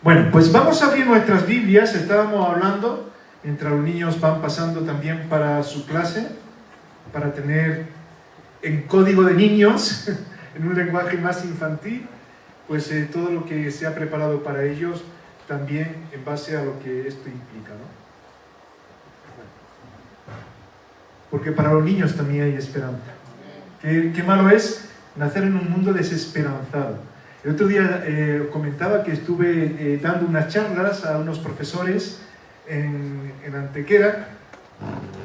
Bueno, pues vamos a abrir nuestras Biblias. Estábamos hablando, mientras los niños van pasando también para su clase, para tener en código de niños, en un lenguaje más infantil, pues todo lo que se ha preparado para ellos, también en base a lo que esto implica, ¿no? Porque para los niños también hay esperanza. Qué malo es nacer en un mundo desesperanzado. El otro día comentaba que estuve dando unas charlas a unos profesores en Antequera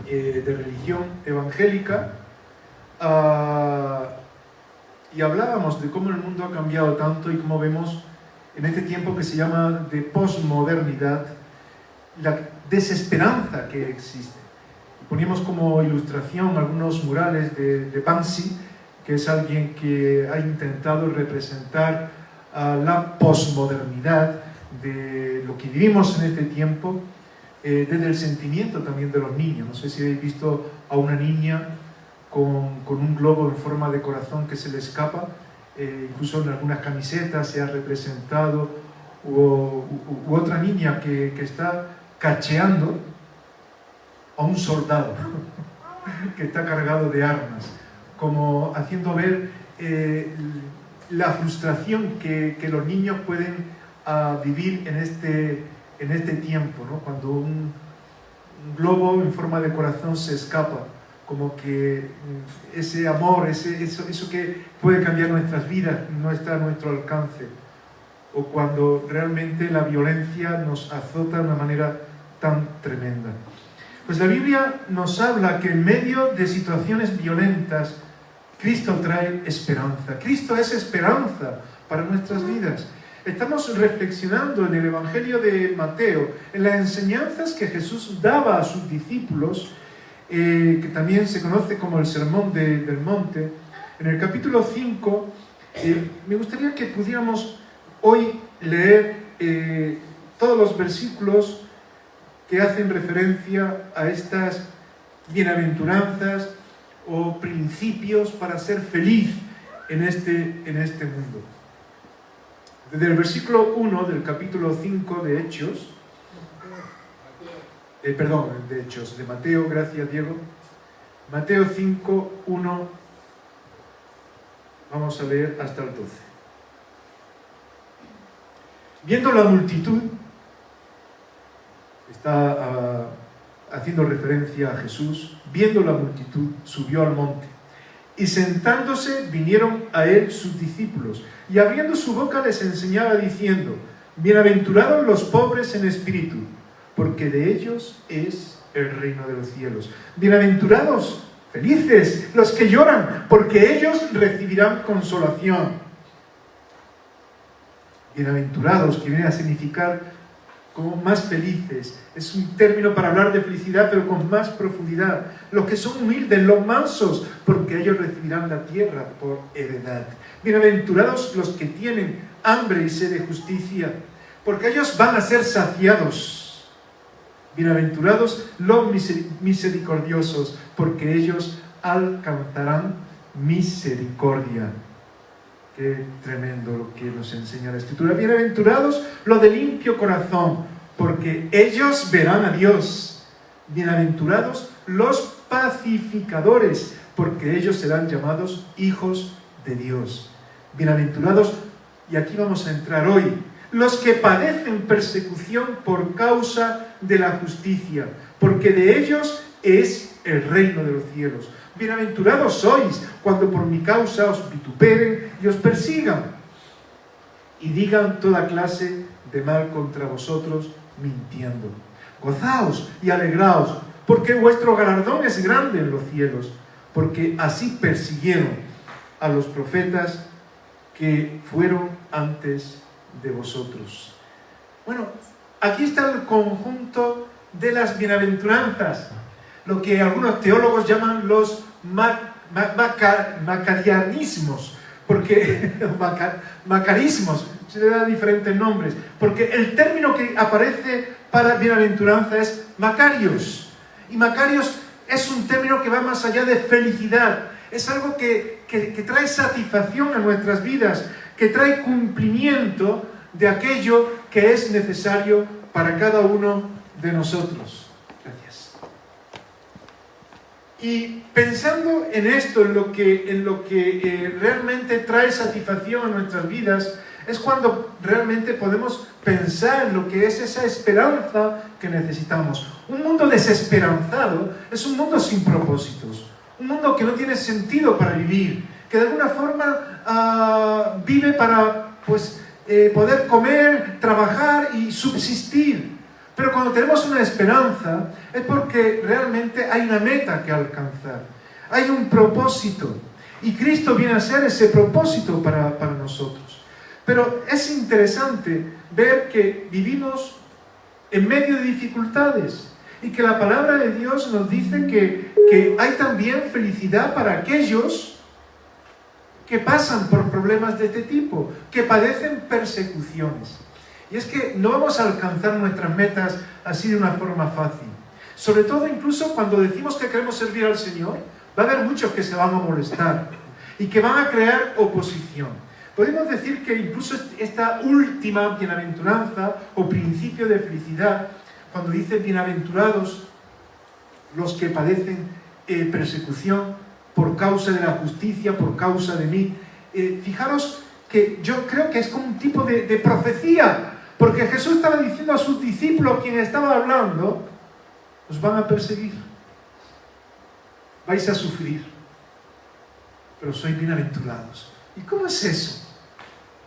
de religión evangélica y hablábamos de cómo el mundo ha cambiado tanto y cómo vemos en este tiempo que se llama de posmodernidad la desesperanza que existe. Poníamos como ilustración algunos murales de Banksy, que es alguien que ha intentado representar la posmodernidad de lo que vivimos en este tiempo, desde el sentimiento también de los niños. No sé si habéis visto a una niña con un globo en forma de corazón que se le escapa, incluso en algunas camisetas se ha representado, u otra niña que está cacheando a un soldado que está cargado de armas, como haciendo ver la frustración que los niños pueden vivir en este tiempo, ¿no? Cuando un globo en forma de corazón se escapa, como que ese amor, eso que puede cambiar nuestras vidas no está a nuestro alcance, o cuando realmente la violencia nos azota de una manera tan tremenda. Pues la Biblia nos habla que en medio de situaciones violentas, Cristo trae esperanza. Cristo es esperanza para nuestras vidas. Estamos reflexionando en el Evangelio de Mateo, en las enseñanzas que Jesús daba a sus discípulos, que también se conoce como el Sermón del Monte. En el capítulo 5, me gustaría que pudiéramos hoy leer todos los versículos que hacen referencia a estas bienaventuranzas o principios para ser feliz en este mundo. Desde el versículo 1 del capítulo 5 de Hechos, de Mateo, gracias Diego, Mateo 5, 1, vamos a leer hasta el 12. Viendo la multitud, está haciendo referencia a Jesús, viendo la multitud, subió al monte, y sentándose vinieron a él sus discípulos, y abriendo su boca les enseñaba diciendo: bienaventurados los pobres en espíritu, porque de ellos es el reino de los cielos. Bienaventurados, felices, los que lloran, porque ellos recibirán consolación. Bienaventurados, que viene a significar como más felices. Es un término para hablar de felicidad, pero con más profundidad. Los que son humildes, los mansos, porque ellos recibirán la tierra por heredad. Bienaventurados los que tienen hambre y sed de justicia, porque ellos van a ser saciados. Bienaventurados los misericordiosos, porque ellos alcanzarán misericordia. Qué tremendo lo que nos enseña la Escritura. Bienaventurados los de limpio corazón, porque ellos verán a Dios. Bienaventurados los pacificadores, porque ellos serán llamados hijos de Dios. Bienaventurados, y aquí vamos a entrar hoy, los que padecen persecución por causa de la justicia, porque de ellos es el reino de los cielos. Bienaventurados sois cuando por mi causa os vituperen y os persigan y digan toda clase de mal contra vosotros mintiendo. Gozaos y alegraos, porque vuestro galardón es grande en los cielos, porque así persiguieron a los profetas que fueron antes de vosotros. Bueno, aquí está el conjunto de las bienaventuranzas, lo que algunos teólogos llaman los macarianismos, porque macarismos, se le da diferentes nombres, porque el término que aparece para bienaventuranza es Macarios, y Macarios es un término que va más allá de felicidad, es algo que trae satisfacción a nuestras vidas, que trae cumplimiento de aquello que es necesario para cada uno de nosotros. Gracias. Y pensando en esto, en lo que realmente trae satisfacción a nuestras vidas, es cuando realmente podemos pensar en lo que es esa esperanza que necesitamos. Un mundo desesperanzado es un mundo sin propósitos, un mundo que no tiene sentido para vivir, que de alguna forma vive para poder comer, trabajar y subsistir. Pero cuando tenemos una esperanza es porque realmente hay una meta que alcanzar, hay un propósito, y Cristo viene a ser ese propósito para nosotros. Pero es interesante ver que vivimos en medio de dificultades y que la palabra de Dios nos dice que hay también felicidad para aquellos que pasan por problemas de este tipo, que padecen persecuciones. Y es que no vamos a alcanzar nuestras metas así de una forma fácil. Sobre todo incluso cuando decimos que queremos servir al Señor, va a haber muchos que se van a molestar y que van a crear oposición. Podemos decir que incluso esta última bienaventuranza o principio de felicidad, cuando dice bienaventurados los que padecen persecución por causa de la justicia, por causa de mí, fijaros que yo creo que es como un tipo de profecía, porque Jesús estaba diciendo a sus discípulos, quien estaba hablando, os van a perseguir, vais a sufrir, pero sois bienaventurados. ¿Y cómo es eso?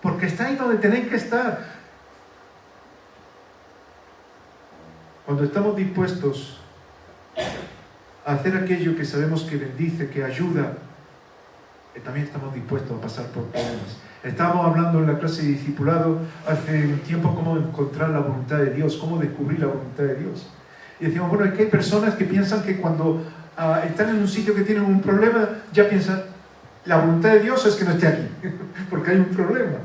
Porque estáis donde tenéis que estar. Cuando estamos dispuestos a hacer aquello que sabemos que bendice, que ayuda, también estamos dispuestos a pasar por problemas. Estábamos hablando en la clase de discipulado hace un tiempo cómo encontrar la voluntad de Dios, cómo descubrir la voluntad de Dios. Y decíamos, bueno, es que hay personas que piensan que cuando están en un sitio que tienen un problema, ya piensan, la voluntad de Dios es que no esté aquí, porque hay un problema.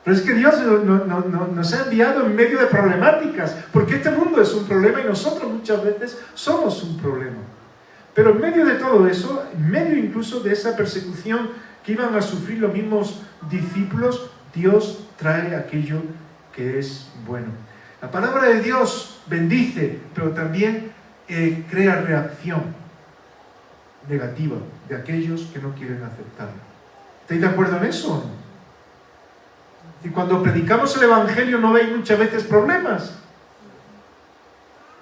Pero es que Dios nos ha enviado en medio de problemáticas, porque este mundo es un problema y nosotros muchas veces somos un problema. Pero en medio de todo eso, en medio incluso de esa persecución que iban a sufrir los mismos discípulos, Dios trae aquello que es bueno. La palabra de Dios bendice, pero también crea reacción negativa de aquellos que no quieren aceptarlo. ¿Estáis de acuerdo en eso o no? Y cuando predicamos el Evangelio no veis muchas veces problemas.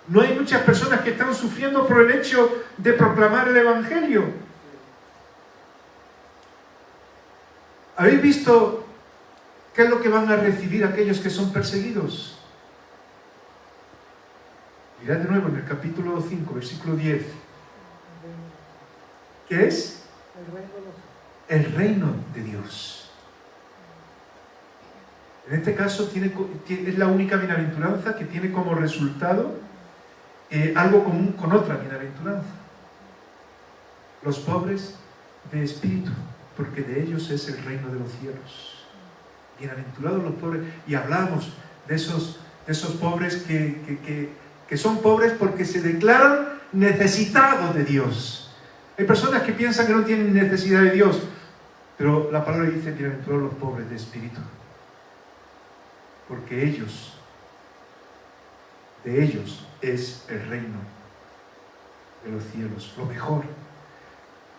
No hay muchas personas que están sufriendo por el hecho de proclamar el Evangelio. ¿Habéis visto qué es lo que van a recibir aquellos que son perseguidos? Mirad de nuevo en el capítulo 5, versículo 10. ¿Qué es? El reino de Dios. En este caso es la única bienaventuranza que tiene como resultado algo común con otra bienaventuranza. Los pobres de espíritu, porque de ellos es el reino de los cielos. Bienaventurados los pobres. Y hablamos de esos pobres que son pobres porque se declaran necesitados de Dios. Hay personas que piensan que no tienen necesidad de Dios, pero la palabra dice bienaventurados los pobres de espíritu, porque de ellos es el reino de los cielos, lo mejor.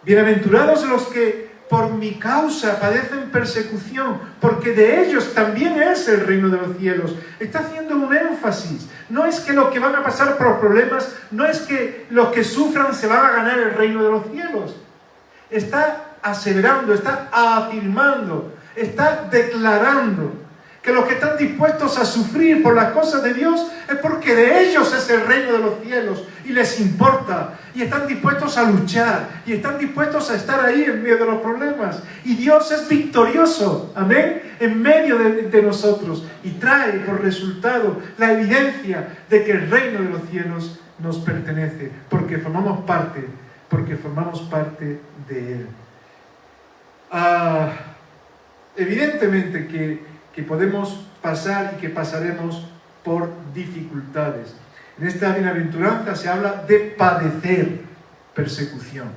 Bienaventurados los que por mi causa padecen persecución, porque de ellos también es el reino de los cielos. Está haciendo un énfasis. No es que los que van a pasar por problemas, no es que los que sufran se van a ganar el reino de los cielos. Está aseverando, está afirmando, está declarando que los que están dispuestos a sufrir por las cosas de Dios es porque de ellos es el reino de los cielos y les importa, y están dispuestos a luchar y están dispuestos a estar ahí en medio de los problemas, y Dios es victorioso, amén, en medio de nosotros, y trae por resultado la evidencia de que el reino de los cielos nos pertenece, porque formamos parte de Él. Evidentemente que podemos pasar y que pasaremos por dificultades. En esta bienaventuranza se habla de padecer persecución.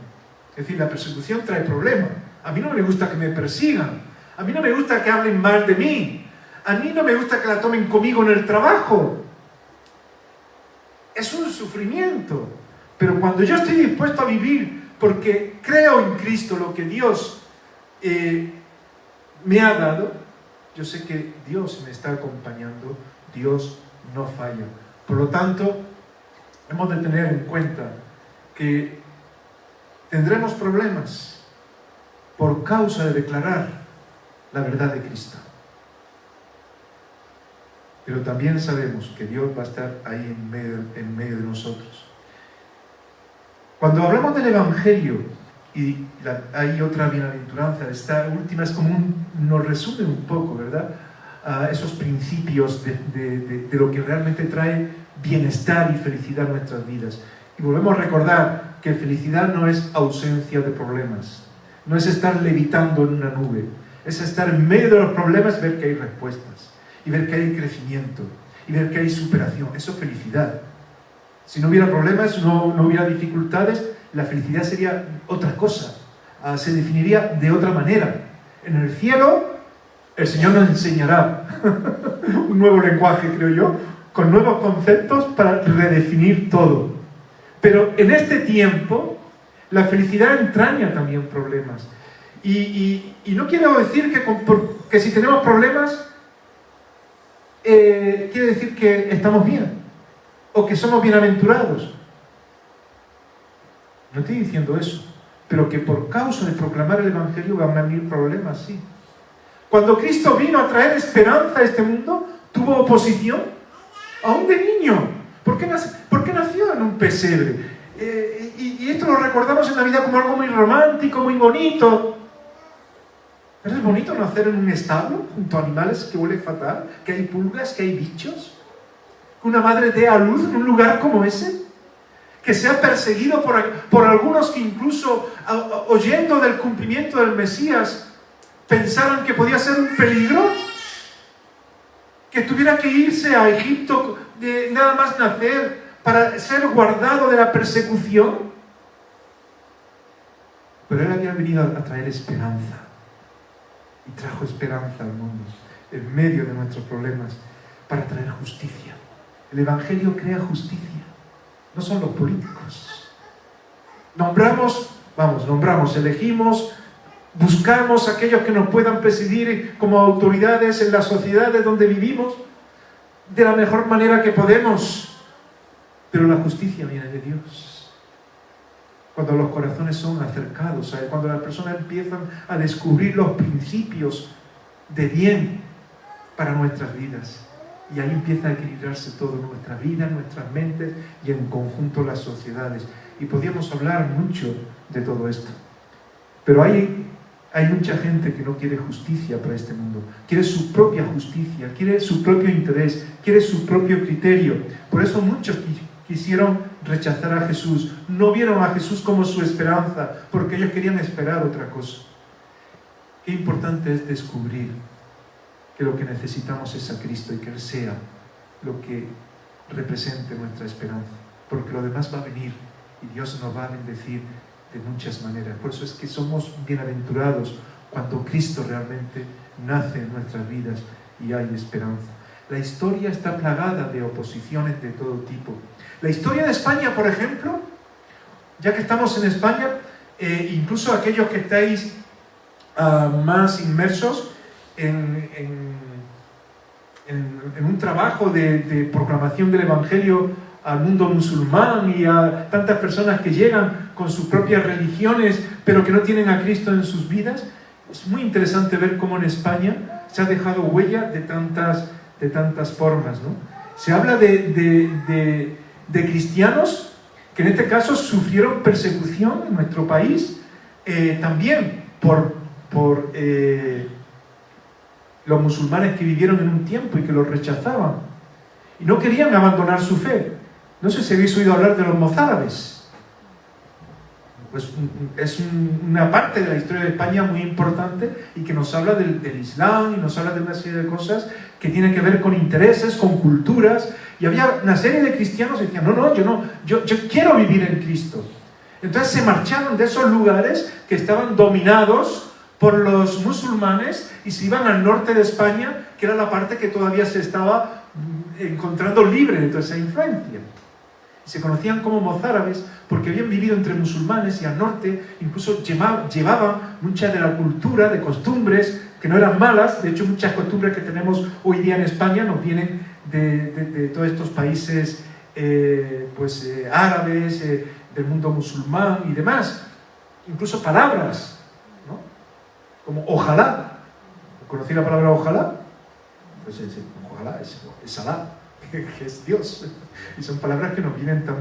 Es decir, la persecución trae problemas. A mí no me gusta que me persigan. A mí no me gusta que hablen mal de mí. A mí no me gusta que la tomen conmigo en el trabajo. Es un sufrimiento. Pero cuando yo estoy dispuesto a vivir porque creo en Cristo, lo que Dios me ha dado, yo sé que Dios me está acompañando, Dios no falla. Por lo tanto, hemos de tener en cuenta que tendremos problemas por causa de declarar la verdad de Cristo. Pero también sabemos que Dios va a estar ahí en medio de nosotros. Cuando hablamos del Evangelio, y hay otra bienaventuranza, esta última es como nos resume un poco, ¿verdad? Esos principios de lo que realmente trae bienestar y felicidad en nuestras vidas. Y volvemos a recordar que felicidad no es ausencia de problemas, no es estar levitando en una nube, es estar en medio de los problemas y ver que hay respuestas, y ver que hay crecimiento, y ver que hay superación. Eso es felicidad. Si no hubiera problemas, no hubiera dificultades, la felicidad sería otra cosa, se definiría de otra manera. En el cielo, el Señor nos enseñará un nuevo lenguaje, creo yo, con nuevos conceptos para redefinir todo. Pero en este tiempo, la felicidad entraña también problemas. Y no quiero decir que si tenemos problemas, quiere decir que estamos bien, o que somos bienaventurados. No estoy diciendo eso, pero que por causa de proclamar el Evangelio van a venir problemas, sí. Cuando Cristo vino a traer esperanza a este mundo, tuvo oposición, aún de niño. ¿Por qué nació en un pesebre? Y esto lo recordamos en Navidad como algo muy romántico, muy bonito. ¿Pero es bonito nacer en un establo, junto a animales que huelen fatal, que hay pulgas, que hay bichos? ¿Que una madre dé a luz en un lugar como ese? ¿Que sea perseguido por algunos que incluso, oyendo del cumplimiento del Mesías, pensaron que podía ser un peligro? ¿Que tuviera que irse a Egipto de nada más nacer para ser guardado de la persecución? Pero Él había venido a traer esperanza. Y trajo esperanza al mundo, en medio de nuestros problemas, para traer justicia. El Evangelio crea justicia. No son los políticos. Nombramos, elegimos, buscamos a aquellos que nos puedan presidir como autoridades en las sociedades donde vivimos de la mejor manera que podemos. Pero la justicia viene de Dios. Cuando los corazones son acercados a Él, cuando las personas empiezan a descubrir los principios de bien para nuestras vidas. Y ahí empieza a equilibrarse todo, nuestra vida, nuestras mentes y en conjunto las sociedades. Y podríamos hablar mucho de todo esto. Pero hay mucha gente que no quiere justicia para este mundo. Quiere su propia justicia, quiere su propio interés, quiere su propio criterio. Por eso muchos quisieron rechazar a Jesús. No vieron a Jesús como su esperanza, porque ellos querían esperar otra cosa. Qué importante es descubrir que lo que necesitamos es a Cristo y que Él sea lo que represente nuestra esperanza, porque lo demás va a venir y Dios nos va a bendecir de muchas maneras. Por eso es que somos bienaventurados cuando Cristo realmente nace en nuestras vidas y hay esperanza. La historia está plagada de oposiciones de todo tipo. La historia de España, por ejemplo, ya que estamos en España, incluso aquellos que estáis más inmersos en un trabajo de proclamación del Evangelio al mundo musulmán y a tantas personas que llegan con sus propias religiones pero que no tienen a Cristo en sus vidas, es muy interesante ver cómo en España se ha dejado huella de tantas formas, ¿no? Se habla de cristianos que en este caso sufrieron persecución en nuestro país, también por los musulmanes que vivieron en un tiempo y que los rechazaban y no querían abandonar su fe. No sé si habéis oído hablar de los mozárabes. Pues es una parte de la historia de España muy importante y que nos habla del Islam y nos habla de una serie de cosas que tienen que ver con intereses, con culturas. Y había una serie de cristianos que decían, yo quiero vivir en Cristo. Entonces se marcharon de esos lugares que estaban dominados por los musulmanes y se iban al norte de España, que era la parte que todavía se estaba encontrando libre de toda esa influencia. Se conocían como mozárabes porque habían vivido entre musulmanes y al norte incluso llevaban mucha de la cultura, de costumbres que no eran malas. De hecho, muchas costumbres que tenemos hoy día en España nos vienen de todos estos países árabes, del mundo musulmán y demás. Incluso palabras, ¿no? Como ojalá. ¿Conocí la palabra ojalá? Pues ojalá es Alá, que es Dios. Y son palabras que nos vienen tan...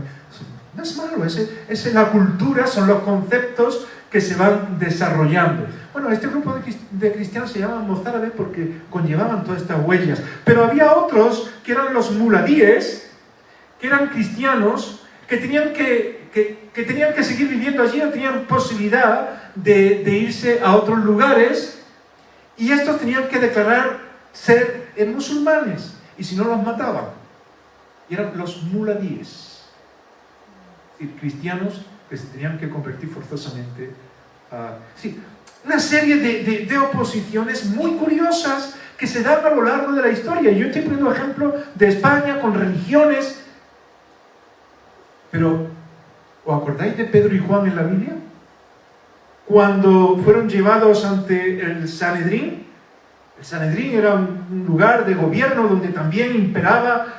No es malo, es la cultura, son los conceptos que se van desarrollando. Bueno, este grupo de cristianos se llamaban mozárabes porque conllevaban todas estas huellas. Pero había otros que eran los muladíes, que eran cristianos, que tenían que seguir viviendo allí, no tenían posibilidad de irse a otros lugares, y estos tenían que declarar ser musulmanes, y si no los mataban. Y eran los muladíes, es decir, cristianos que se tenían que convertir forzosamente a... Sí, una serie de oposiciones muy curiosas que se dan a lo largo de la historia. Yo estoy poniendo ejemplo de España con religiones, pero ¿os acordáis de Pedro y Juan en la Biblia? Cuando fueron llevados ante el Sanedrín. El Sanedrín era un lugar de gobierno donde también imperaba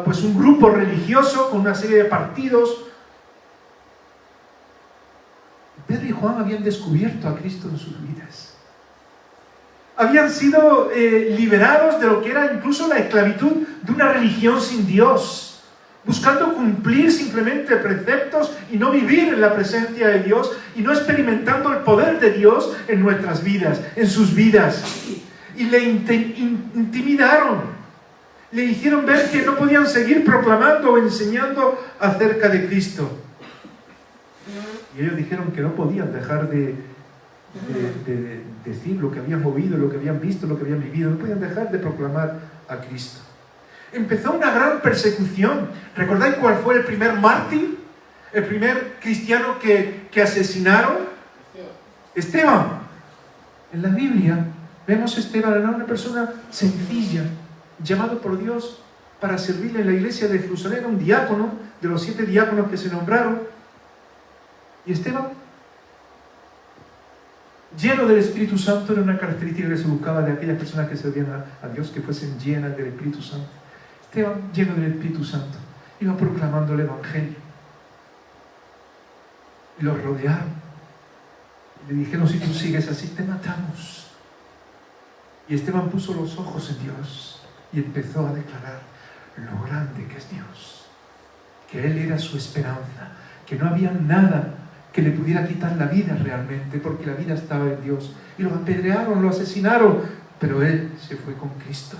un grupo religioso con una serie de partidos. Pedro y Juan habían descubierto a Cristo en sus vidas. Habían sido liberados de lo que era incluso la esclavitud de una religión sin Dios, buscando cumplir simplemente preceptos y no vivir en la presencia de Dios y no experimentando el poder de Dios en nuestras vidas, en sus vidas. Y le intimidaron. Le hicieron ver que no podían seguir proclamando o enseñando acerca de Cristo. Y ellos dijeron que no podían dejar de decir lo que habían oído, lo que habían visto, lo que habían vivido. No podían dejar de proclamar a Cristo. Empezó una gran persecución. ¿Recordáis cuál fue el primer mártir? El primer cristiano que asesinaron. Esteban. En la Biblia vemos a Esteban, era una persona sencilla, llamado por Dios para servirle en la iglesia de Jerusalén, un diácono, de los 7 diáconos que se nombraron. Y Esteban, lleno del Espíritu Santo, era una característica que se buscaba de aquellas personas que servían a Dios, que fuesen llenas del Espíritu Santo. Esteban, lleno del Espíritu Santo, iba proclamando el Evangelio. Y los rodearon. Y le dijeron, si tú sigues así, te matamos. Y Esteban puso los ojos en Dios y empezó a declarar lo grande que es Dios, que Él era su esperanza, que no había nada que le pudiera quitar la vida realmente, porque la vida estaba en Dios. Y lo apedrearon, lo asesinaron, pero Él se fue con Cristo.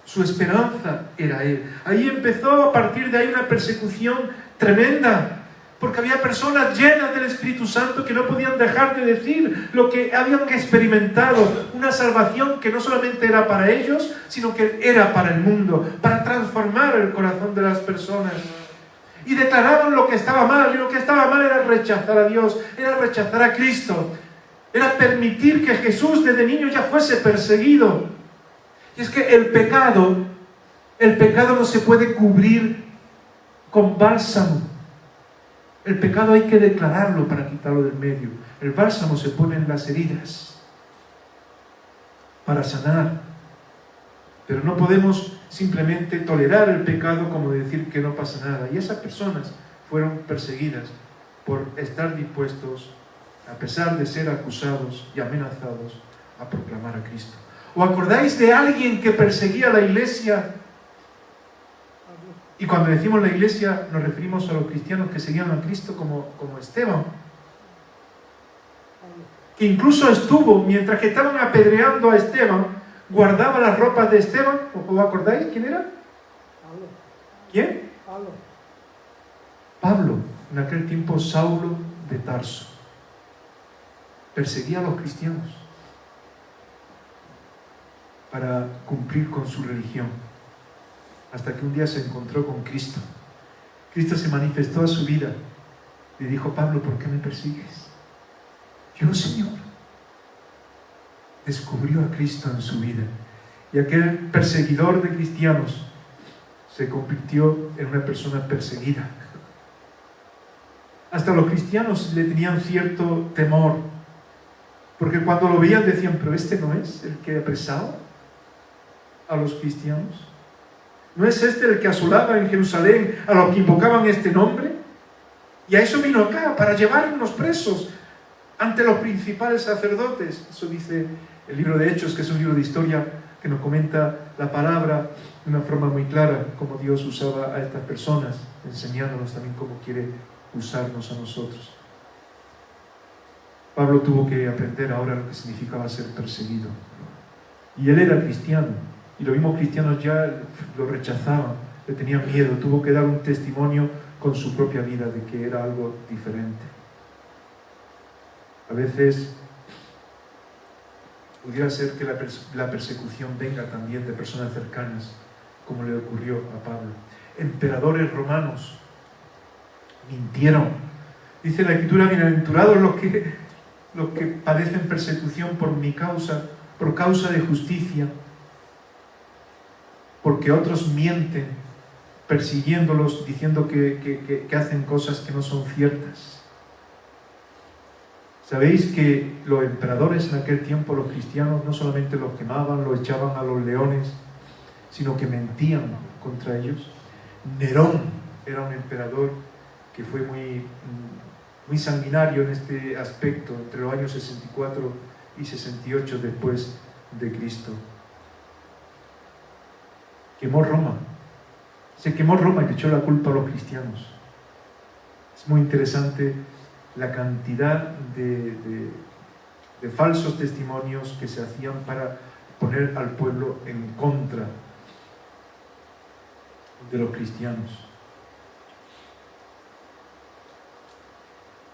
Su esperanza era Él. Ahí empezó, a partir de ahí, una persecución tremenda, porque había personas llenas del Espíritu Santo que no podían dejar de decir lo que habían experimentado, una salvación que no solamente era para ellos, sino que era para el mundo, para transformar el corazón de las personas. Y declaraban lo que estaba mal, y lo que estaba mal era rechazar a Dios, era rechazar a Cristo, era permitir que Jesús desde niño ya fuese perseguido. Y es que el pecado no se puede cubrir con bálsamo. El pecado hay que declararlo para quitarlo del medio. El bálsamo se pone en las heridas para sanar. Pero no podemos simplemente tolerar el pecado como decir que no pasa nada. Y esas personas fueron perseguidas por estar dispuestos, a pesar de ser acusados y amenazados, a proclamar a Cristo. ¿Os acordáis de alguien que perseguía a la iglesia? Y cuando decimos la iglesia nos referimos a los cristianos que seguían a Cristo como Esteban, que incluso estuvo, mientras que estaban apedreando a Esteban, guardaba las ropas de Esteban. ¿Os acordáis quién era? Pablo. ¿Quién? Pablo, en aquel tiempo Saulo de Tarso. Perseguía a los cristianos para cumplir con su religión, hasta que un día se encontró con Cristo. Cristo se manifestó a su vida. Le dijo, Pablo, ¿por qué me persigues? Yo, Señor. descubrió a Cristo en su vida. Y aquel perseguidor de cristianos se convirtió en una persona perseguida. Hasta los cristianos le tenían cierto temor, porque cuando lo veían decían, pero este no es el que apresaba a los cristianos. ¿No es este el que asolaba en Jerusalén a los que invocaban este nombre? Y a eso vino acá, para llevarnos presos ante los principales sacerdotes. Eso dice el libro de Hechos, que es un libro de historia que nos comenta la palabra de una forma muy clara, cómo Dios usaba a estas personas, enseñándonos también cómo quiere usarnos a nosotros. Pablo tuvo que aprender ahora lo que significaba ser perseguido. Y él era cristiano, y los mismos cristianos ya lo rechazaban, le tenían miedo, tuvo que dar un testimonio con su propia vida de que era algo diferente. A veces pudiera ser que la persecución venga también de personas cercanas, como le ocurrió a Pablo. Emperadores romanos mintieron. Dice la Escritura, bienaventurados los que padecen persecución por mi causa, por causa de justicia, porque otros mienten, persiguiéndolos, diciendo que hacen cosas que no son ciertas. ¿Sabéis que los emperadores en aquel tiempo, los cristianos, no solamente los quemaban, los echaban a los leones, sino que mentían contra ellos? Nerón era un emperador que fue muy sanguinario en este aspecto, entre los años 64 y 68 después de Cristo. Quemó Roma. Se quemó Roma y le echó la culpa a los cristianos. Es muy interesante la cantidad de falsos testimonios que se hacían para poner al pueblo en contra de los cristianos.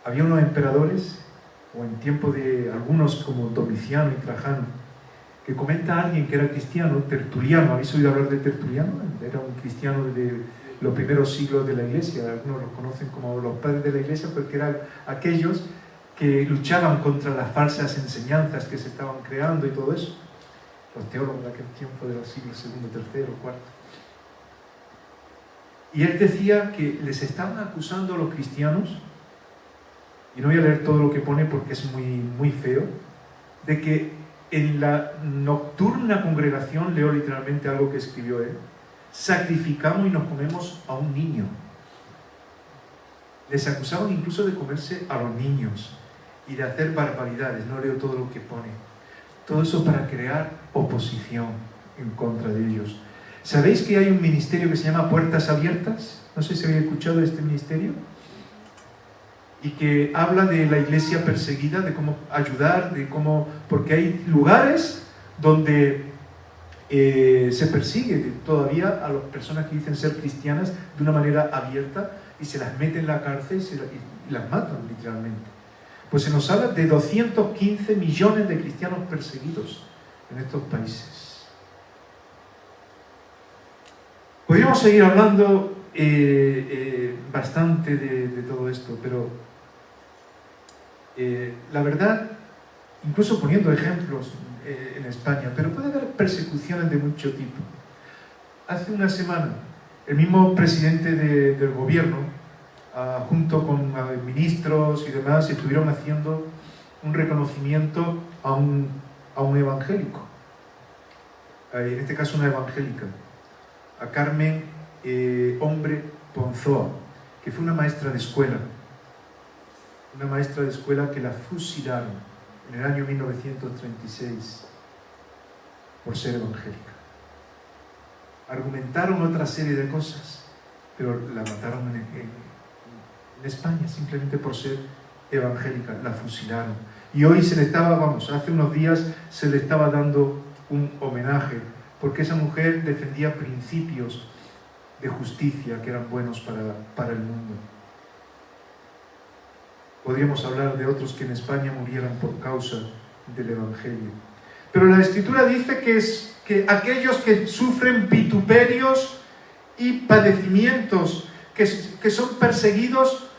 Había unos emperadores, o en tiempo de algunos como Domiciano y Trajano, que comenta a alguien que era cristiano, Tertuliano. ¿Habéis oído hablar de Tertuliano? Era un cristiano de los primeros siglos de la Iglesia. Algunos los conocen como los padres de la Iglesia, porque eran aquellos que luchaban contra las falsas enseñanzas que se estaban creando y todo eso. Los teólogos de aquel tiempo, de los siglos II, III, IV. Y él decía que les estaban acusando a los cristianos, y no voy a leer todo lo que pone porque es muy feo, de que en la nocturna congregación, leo literalmente algo que escribió él, sacrificamos y nos comemos a un niño. Les acusaban incluso de comerse a los niños y de hacer barbaridades. No leo todo lo que pone. Todo eso para crear oposición en contra de ellos. ¿Sabéis que hay un ministerio que se llama Puertas Abiertas? No sé si habéis escuchado de este ministerio. Y que habla de la iglesia perseguida, de cómo ayudar, de cómo... Porque hay lugares donde se persigue todavía a las personas que dicen ser cristianas de una manera abierta y se las mete en la cárcel y las matan literalmente. Pues se nos habla de 215 millones de cristianos perseguidos en estos países. Podríamos seguir hablando bastante de todo esto, pero la verdad, incluso poniendo ejemplos en España, pero puede haber persecuciones de mucho tipo. Hace una semana, el mismo presidente del gobierno, junto con ministros y demás, estuvieron haciendo un reconocimiento a un evangélico, en este caso una evangélica, a Carmen Hombre Ponzoa, que fue una maestra de escuela que la fusilaron en el año 1936 por ser evangélica. Argumentaron otra serie de cosas, pero la mataron en España simplemente por ser evangélica, la fusilaron. Y hoy hace unos días se le estaba dando un homenaje, porque esa mujer defendía principios de justicia que eran buenos para el mundo. Podríamos hablar de otros que en España murieran por causa del Evangelio. Pero la Escritura dice que aquellos que sufren vituperios y padecimientos, que son perseguidos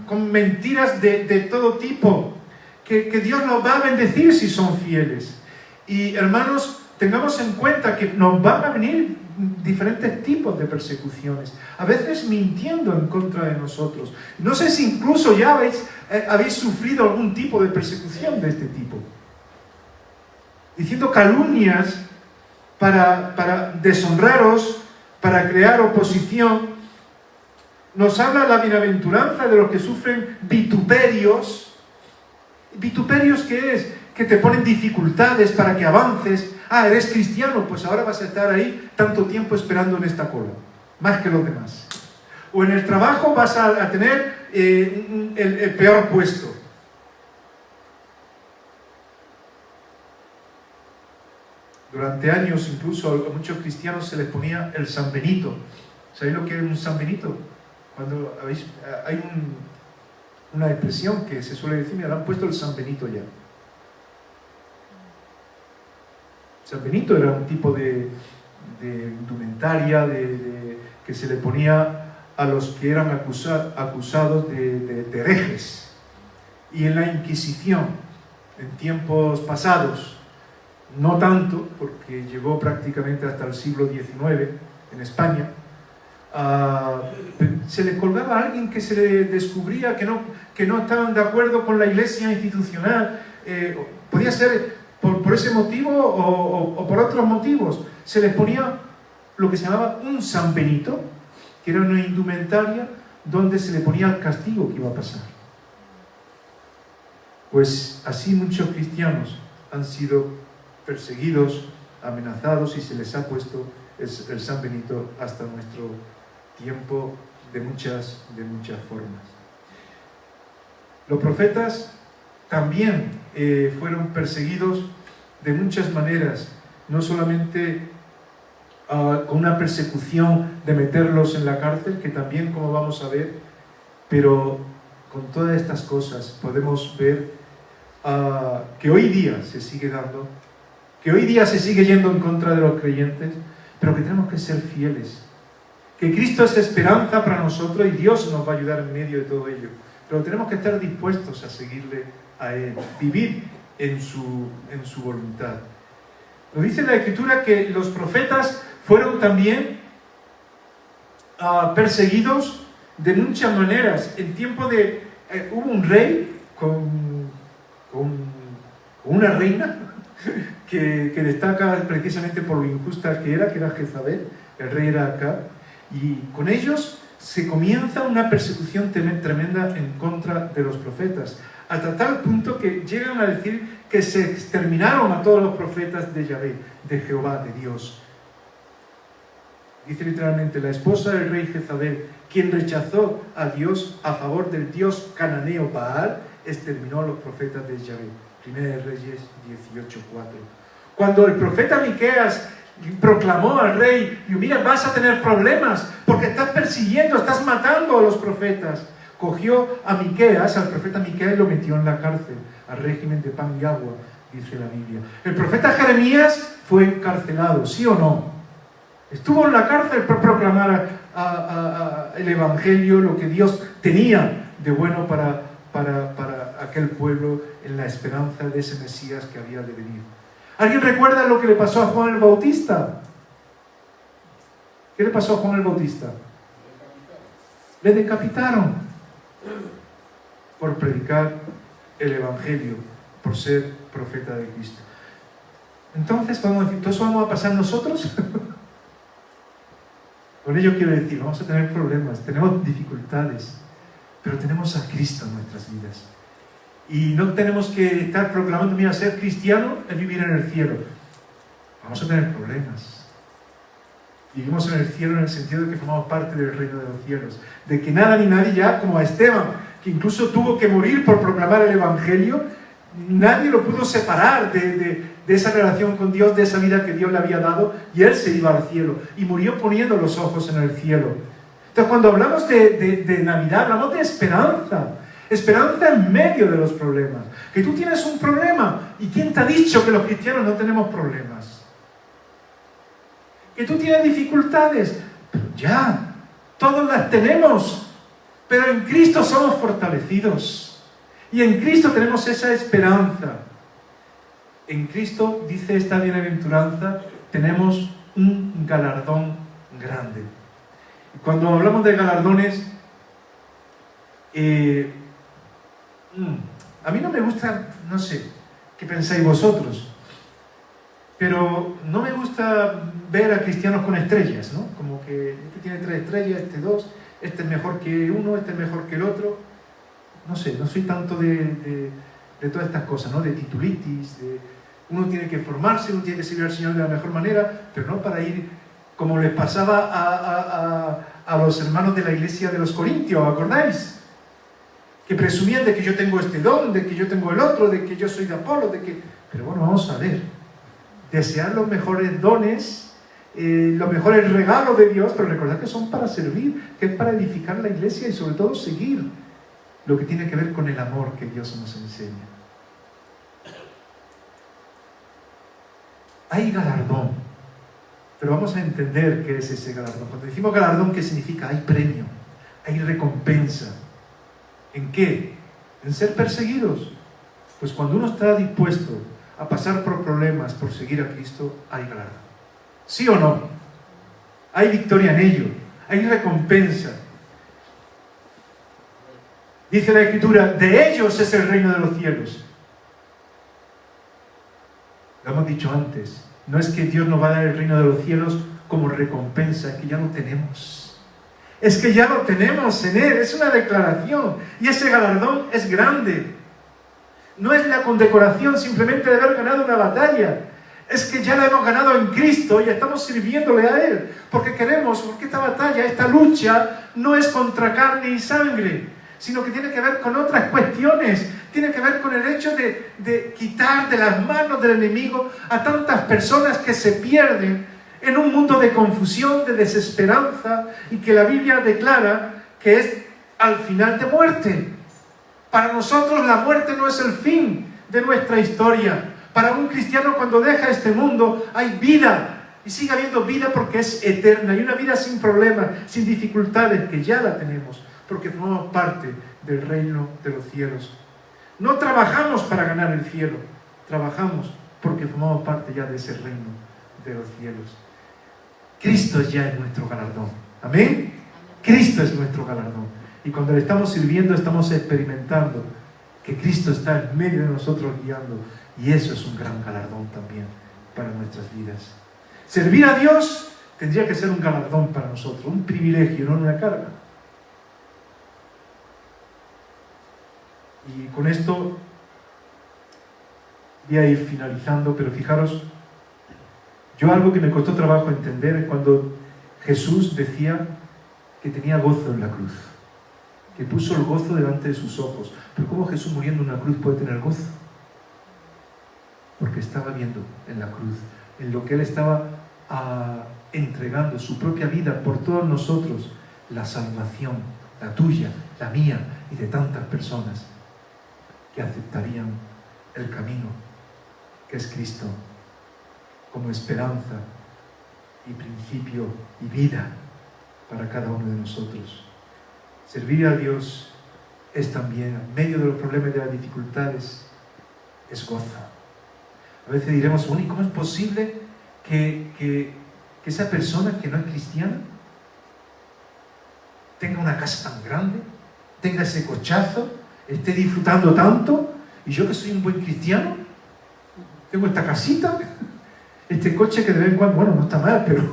con mentiras de todo tipo, que Dios los va a bendecir si son fieles. Y hermanos, tengamos en cuenta que nos van a venir diferentes tipos de persecuciones, a veces mintiendo en contra de nosotros. No sé si incluso ya habéis sufrido algún tipo de persecución de este tipo, diciendo calumnias para deshonraros, para crear oposición. Nos habla la bienaventuranza de los que sufren vituperios. ¿Vituperios qué es? Que te ponen dificultades para que avances. Ah, eres cristiano, pues ahora vas a estar ahí tanto tiempo esperando en esta cola, más que los demás. O en el trabajo vas a tener el peor puesto. Durante años, incluso a muchos cristianos se les ponía el San Benito. ¿Sabéis lo que es un San Benito? Cuando hay una expresión que se suele decir, me han puesto el San Benito ya. San Benito era un tipo de indumentaria que se le ponía a los que eran acusados de herejes. Y en la Inquisición, en tiempos pasados, no tanto, porque llegó prácticamente hasta el siglo XIX en España, se le colgaba a alguien que se le descubría que no estaban de acuerdo con la iglesia institucional. Podía ser por ese motivo o por otros motivos. Se les ponía lo que se llamaba un San Benito, que era una indumentaria donde se le ponía el castigo que iba a pasar. Pues así muchos cristianos han sido perseguidos, amenazados, y se les ha puesto el San Benito hasta nuestro tiempo de muchas formas. Los profetas también fueron perseguidos de muchas maneras, no solamente con una persecución de meterlos en la cárcel, que también, como vamos a ver, pero con todas estas cosas podemos ver que hoy día se sigue dando, que hoy día se sigue yendo en contra de los creyentes, pero que tenemos que ser fieles, que Cristo es esperanza para nosotros y Dios nos va a ayudar en medio de todo ello, pero tenemos que estar dispuestos a seguirle a Él, vivir en su voluntad. Nos dice la Escritura que los profetas fueron también perseguidos de muchas maneras. En tiempo hubo un rey con una reina que destaca precisamente por lo injusta que era Jezabel. El rey era Acab, y con ellos se comienza una persecución tremenda en contra de los profetas, hasta tal punto que llegan a decir que se exterminaron a todos los profetas de Yahvé, de Jehová, de Dios. Dice literalmente, la esposa del rey Jezabel, quien rechazó a Dios a favor del dios cananeo Baal, exterminó a los profetas de Yahvé. Primera de Reyes 18:4. Cuando el profeta Miqueas proclamó al rey, y mira, vas a tener problemas porque estás persiguiendo, estás matando a los profetas, cogió a Miqueas, al profeta Miqueas, y lo metió en la cárcel, al régimen de pan y agua, dice la Biblia. El profeta Jeremías fue encarcelado, ¿sí o no? Estuvo en la cárcel por proclamar el Evangelio, lo que Dios tenía de bueno para aquel pueblo, en la esperanza de ese Mesías que había de venir. ¿Alguien recuerda lo que le pasó a Juan el Bautista? ¿Qué le pasó a Juan el Bautista? Le decapitaron por predicar el Evangelio, por ser profeta de Cristo. Entonces vamos a decir, ¿todo eso vamos a pasar nosotros? Con ello quiero decir, vamos a tener problemas, tenemos dificultades, pero tenemos a Cristo en nuestras vidas. Y no tenemos que estar proclamando, mira, ser cristiano es vivir en el cielo. Vamos a tener problemas. Vivimos en el cielo en el sentido de que formamos parte del reino de los cielos. De que nada ni nadie ya, como a Esteban, que incluso tuvo que morir por proclamar el Evangelio, nadie lo pudo separar de esa relación con Dios, de esa vida que Dios le había dado, y él se iba al cielo. Y murió poniendo los ojos en el cielo. Entonces, cuando hablamos de Navidad, hablamos de esperanza. Esperanza en medio de los problemas. Que tú tienes un problema. ¿Y quién te ha dicho que los cristianos no tenemos problemas? Que tú tienes dificultades. Pero ya, todos las tenemos. Pero en Cristo somos fortalecidos. Y en Cristo tenemos esa esperanza. En Cristo, dice esta bienaventuranza, tenemos un galardón grande. Y cuando hablamos de galardones, a mí no me gusta, no sé, ¿qué pensáis vosotros? Pero no me gusta ver a cristianos con estrellas, ¿no? Como que este tiene 3 estrellas, este 2, este es mejor que uno, este es mejor que el otro. No sé, no soy tanto de todas estas cosas, ¿no? De titulitis, uno tiene que formarse, uno tiene que servir al Señor de la mejor manera, pero no para ir como les pasaba a los hermanos de la iglesia de los Corintios, ¿acordáis? Que presumían de que yo tengo este don, de que yo tengo el otro, de que yo soy de Apolo, de que... Pero bueno, vamos a ver. Desear los mejores dones, los mejores regalos de Dios, pero recordad que son para servir, que es para edificar la iglesia y sobre todo seguir lo que tiene que ver con el amor que Dios nos enseña. Hay galardón, pero vamos a entender qué es ese galardón. Cuando decimos galardón, ¿qué significa? Hay premio, hay recompensa. ¿En qué? En ser perseguidos. Pues cuando uno está dispuesto a pasar por problemas por seguir a Cristo, hay galardón. ¿Sí o no? Hay victoria en ello, hay recompensa. Dice la Escritura, de ellos es el reino de los cielos. Lo hemos dicho antes, no es que Dios nos va a dar el reino de los cielos como recompensa, es que ya lo tenemos. Es que ya lo tenemos en Él, es una declaración. Y ese galardón es grande. No es la condecoración simplemente de haber ganado una batalla. Es que ya la hemos ganado en Cristo y estamos sirviéndole a Él. Porque queremos, porque esta batalla, esta lucha, no es contra carne y sangre, sino que tiene que ver con otras cuestiones. Tiene que ver con el hecho de quitar de las manos del enemigo a tantas personas que se pierden en un mundo de confusión, de desesperanza, y que la Biblia declara que es al final de muerte. Para nosotros la muerte no es el fin de nuestra historia. Para un cristiano, cuando deja este mundo, hay vida, y sigue habiendo vida porque es eterna, y una vida sin problemas, sin dificultades, que ya la tenemos, porque formamos parte del reino de los cielos. No trabajamos para ganar el cielo, trabajamos porque formamos parte ya de ese reino de los cielos. Cristo ya es nuestro galardón. ¿Amén? Cristo es nuestro galardón. Y cuando le estamos sirviendo, estamos experimentando que Cristo está en medio de nosotros guiando. Y eso es un gran galardón también para nuestras vidas. Servir a Dios tendría que ser un galardón para nosotros, un privilegio, no una carga. Y con esto voy a ir finalizando, pero fijaros, yo algo que me costó trabajo entender es cuando Jesús decía que tenía gozo en la cruz, que puso el gozo delante de sus ojos. Pero ¿cómo Jesús muriendo en una cruz puede tener gozo? Porque estaba viendo en la cruz, en lo que Él estaba entregando su propia vida por todos nosotros, la salvación, la tuya, la mía y de tantas personas que aceptarían el camino que es Cristo como esperanza y principio y vida para cada uno de nosotros. Servir a Dios es también, en medio de los problemas y de las dificultades, es gozo. A veces diremos, bueno, ¿y cómo es posible que esa persona que no es cristiana tenga una casa tan grande, tenga ese cochazo, esté disfrutando tanto, y yo que soy un buen cristiano, tengo esta casita, este coche que de vez en cuando, bueno, no está mal, pero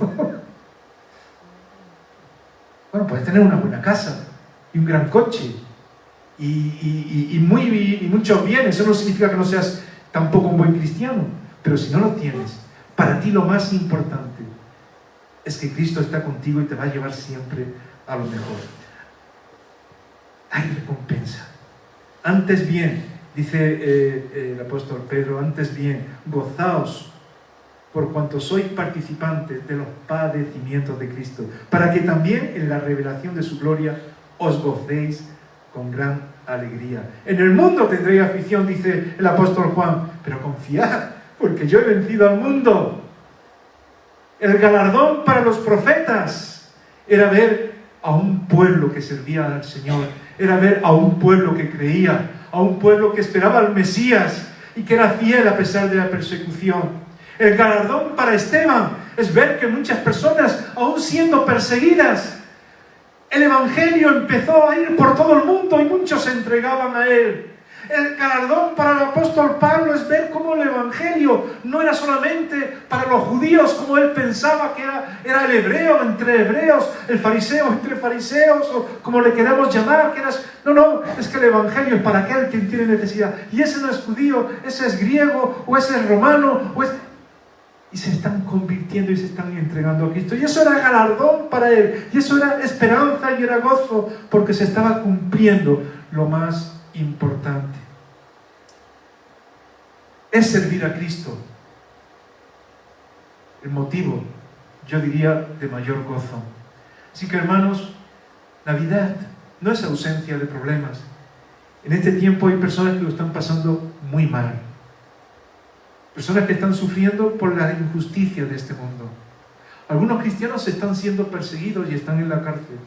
bueno, puedes tener una buena casa y un gran coche y muchos bienes. Eso no significa que no seas tampoco un buen cristiano, pero si no lo tienes, para ti lo más importante es que Cristo está contigo y te va a llevar siempre a lo mejor. Hay recompensa. Antes bien, dice el apóstol Pedro, antes bien, gozaos por cuanto sois participantes de los padecimientos de Cristo, para que también en la revelación de su gloria os gocéis con gran alegría. En el mundo tendréis aflicción, dice el apóstol Juan, pero confiad, porque yo he vencido al mundo. El galardón para los profetas era ver a un pueblo que servía al Señor, era ver a un pueblo que creía, a un pueblo que esperaba al Mesías y que era fiel a pesar de la persecución. El galardón para Esteban es ver que muchas personas, aún siendo perseguidas, el Evangelio empezó a ir por todo el mundo y muchos se entregaban a él. El galardón para el apóstol Pablo es ver cómo el Evangelio no era solamente para los judíos, como él pensaba que era el hebreo entre hebreos, el fariseo entre fariseos, o como le queramos llamar, no, es que el Evangelio es para aquel quien tiene necesidad. Y ese no es judío, ese es griego, o ese es romano, y se están convirtiendo y se están entregando a Cristo. Y eso era galardón para él, y eso era esperanza y era gozo, porque se estaba cumpliendo lo más importante. Es servir a Cristo el motivo, yo diría, de mayor gozo. Así que, hermanos, Navidad no es ausencia de problemas. En este tiempo hay personas que lo están pasando muy mal. Personas que están sufriendo por la injusticia de este mundo. Algunos cristianos están siendo perseguidos y están en la cárcel.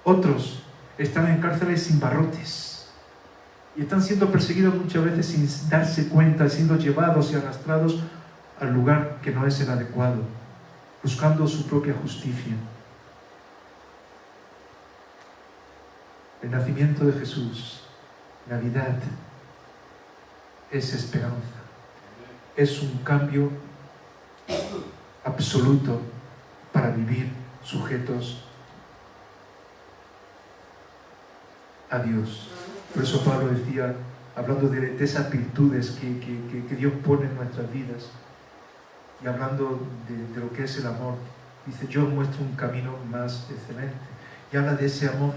Otros están en cárceles sin barrotes. Y están siendo perseguidos muchas veces sin darse cuenta, siendo llevados y arrastrados al lugar que no es el adecuado, buscando su propia justicia. El nacimiento de Jesús, Navidad, es esperanza. Es un cambio absoluto para vivir sujetos a Dios. Por eso Pablo decía, hablando de esas virtudes que Dios pone en nuestras vidas, y hablando de lo que es el amor, dice, yo muestro un camino más excelente. Y habla de ese amor.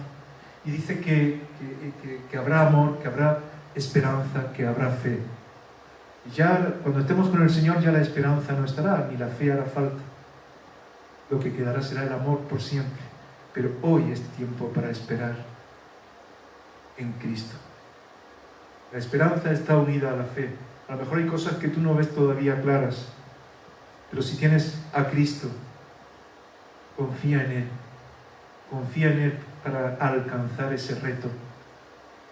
Y dice que habrá amor, que habrá esperanza, que habrá fe. Y ya cuando estemos con el Señor, ya la esperanza no estará, ni la fe hará falta. Lo que quedará será el amor por siempre. Pero hoy es tiempo para esperar en Cristo. La esperanza está unida a la fe. A lo mejor hay cosas que tú no ves todavía claras, pero si tienes a Cristo, confía en Él. Confía en Él para alcanzar ese reto.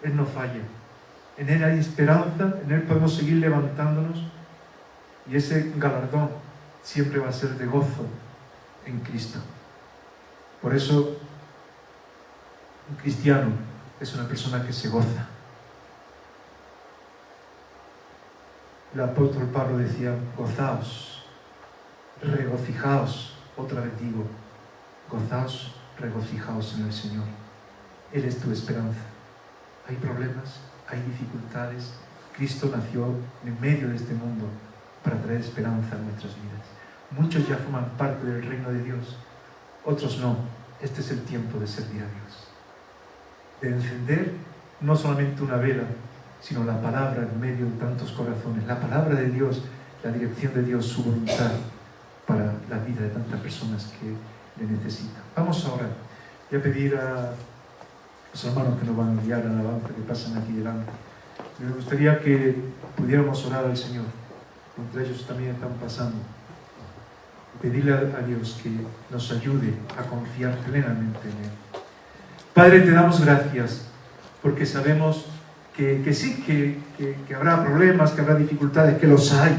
Él no falla. En Él hay esperanza, en Él podemos seguir levantándonos, y ese galardón siempre va a ser de gozo en Cristo. Por eso, un cristiano es una persona que se goza. El apóstol Pablo decía, gozaos, regocijaos, otra vez digo, gozaos, regocijaos en el Señor. Él es tu esperanza. Hay problemas, hay dificultades. Cristo nació en medio de este mundo para traer esperanza a nuestras vidas. Muchos ya forman parte del reino de Dios, otros no. Este es el tiempo de servir a Dios, de encender no solamente una vela, sino la palabra en medio de tantos corazones, la palabra de Dios, la dirección de Dios, su voluntad para la vida de tantas personas que le necesitan. Vamos ahora a pedir a los hermanos que nos van a guiar a la alabanza, que pasan aquí delante. Me gustaría que pudiéramos orar al Señor, entre ellos también están pasando, y pedirle a Dios que nos ayude a confiar plenamente en Él. Padre, te damos gracias porque sabemos que sí, que habrá problemas, que habrá dificultades, que los hay.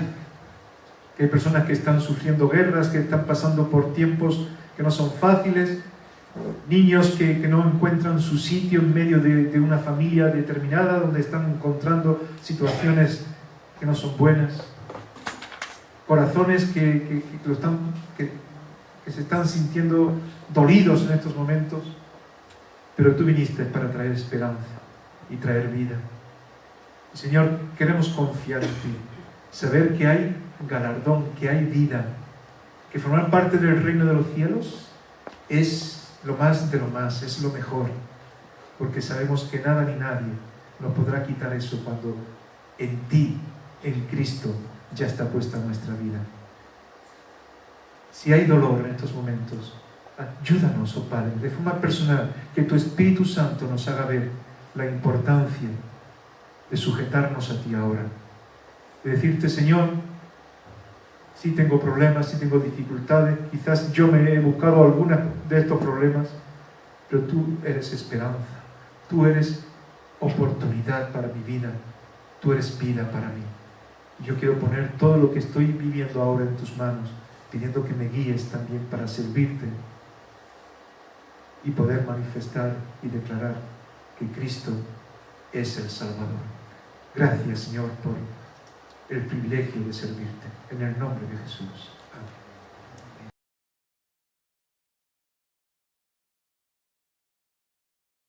Que hay personas que están sufriendo guerras, que están pasando por tiempos que no son fáciles, niños que no encuentran su sitio en medio de una familia determinada, donde están encontrando situaciones que no son buenas, corazones que se están sintiendo dolidos en estos momentos. Pero tú viniste para traer esperanza y traer vida. Señor, queremos confiar en ti, saber que hay galardón, que hay vida, que formar parte del reino de los cielos es lo más de lo más, es lo mejor, porque sabemos que nada ni nadie nos podrá quitar eso cuando en ti, en Cristo, ya está puesta nuestra vida. Si hay dolor en estos momentos, ayúdanos, oh Padre, de forma personal, que tu Espíritu Santo nos haga ver la importancia de sujetarnos a ti ahora, de decirte, Señor, sí tengo problemas, sí tengo dificultades, quizás yo me he buscado algunos de estos problemas, pero tú eres esperanza, tú eres oportunidad para mi vida. Tú eres vida para mí. Yo quiero poner todo lo que estoy viviendo ahora en tus manos, pidiendo que me guíes también para servirte y poder manifestar y declarar que Cristo es el Salvador. Gracias, Señor, por el privilegio de servirte. En el nombre de Jesús.